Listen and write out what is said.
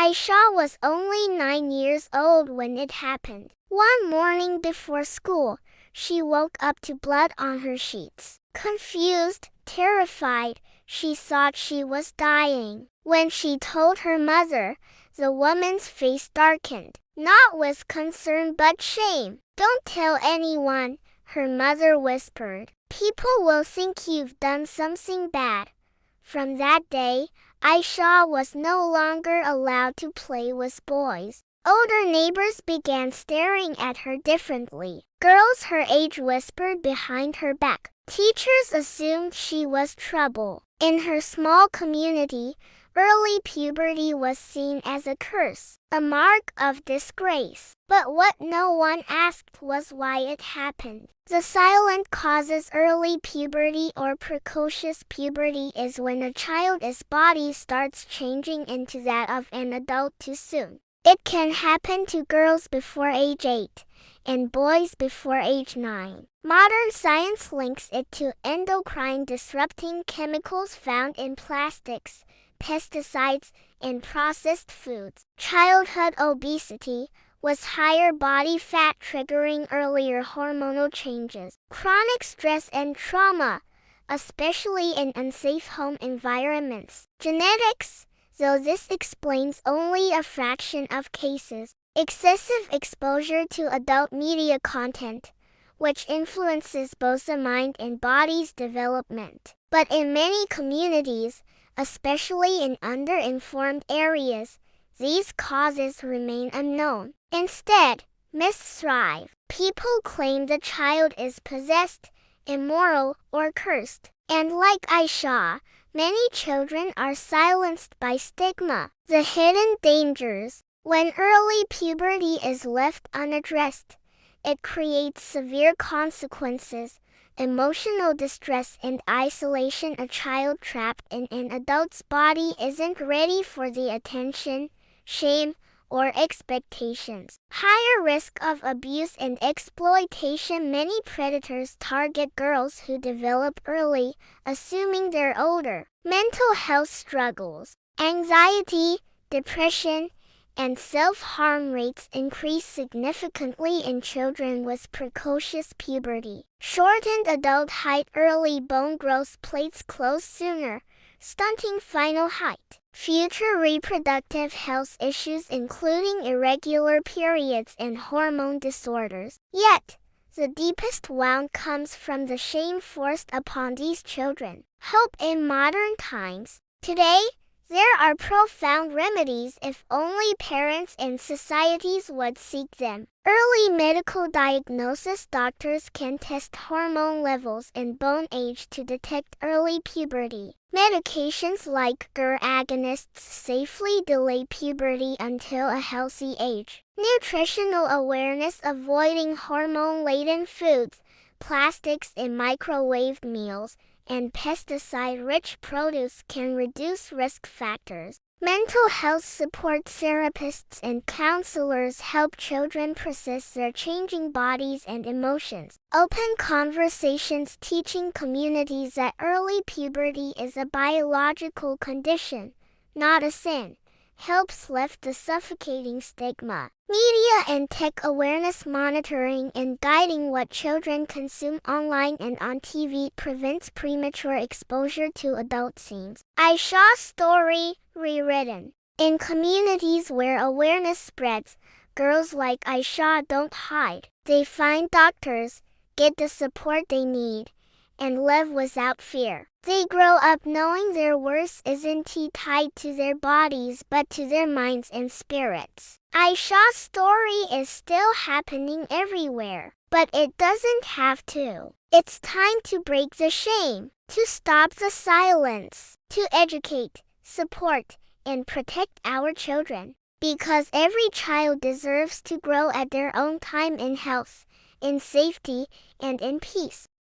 Aisha was only 9 years old when it happened. One morning before school, she woke up to blood on her sheets. Confused, terrified, she thought she was dying. When she told her mother, the woman's face darkened, not with concern but shame. "Don't tell anyone," her mother whispered. "People will think you've done something bad." From that day, Aisha was no longer allowed to play with boys. Older neighbors began staring at her differently. Girls her age whispered behind her back. Teachers assumed she was trouble. In her small community, early puberty was seen as a curse, a mark of disgrace. But what no one asked was why it happened. The silent causes early puberty or precocious puberty is when a child's body starts changing into that of an adult too soon. It can happen to girls before age 8 and boys before age 9. Modern science links it to endocrine disrupting chemicals found in plastics, pesticides, and processed foods. Childhood obesity was higher body fat triggering earlier hormonal changes. Chronic stress and trauma, especially in unsafe home environments. Genetics, though this explains only a fraction of cases. Excessive exposure to adult media content, which influences both the mind and body's development. But in many communities, especially in underinformed areas, these causes remain unknown. Instead, myths thrive. People claim the child is possessed, immoral, or cursed. And like Aisha, many children are silenced by stigma. The hidden dangers. When early puberty is left unaddressed, it creates severe consequences. Emotional distress and isolation. A child trapped in an adult's body isn't ready for the attention, shame, or expectations. Higher risk of abuse and exploitation. Many predators target girls who develop early, assuming they're older. Mental health struggles. Anxiety, depression, and self-harm rates increase significantly in children with precocious puberty. Shortened adult height. Early bone growth. Plates close sooner, stunting final height. Future reproductive health issues including irregular periods and hormone disorders. Yet, the deepest wound comes from the shame forced upon these children. Hope in modern times. Today, there are profound remedies if only parents and societies would seek them. Early medical diagnosis. Doctors can test hormone levels and bone age to detect early puberty. Medications like GER agonists safely delay puberty until a healthy age. Nutritional awareness. Avoiding hormone-laden foods, plastics in microwaved meals, and pesticide-rich produce can reduce risk factors. Mental health support. Therapists and counselors help children process their changing bodies and emotions. Open conversations. Teaching communities that early puberty is a biological condition, not a sin, helps lift the suffocating stigma. Media and tech awareness. Monitoring and guiding what children consume online and on TV prevents premature exposure to adult themes. Aisha's story, rewritten. In communities where awareness spreads, girls like Aisha don't hide. They find doctors, get the support they need, and live without fear. They grow up knowing their worth isn't tied to their bodies but to their minds and spirits. Aisha's story is still happening everywhere, but it doesn't have to. It's time to break the shame, to stop the silence, to educate, support, and protect our children. Because every child deserves to grow at their own time in health, in safety, and in peace.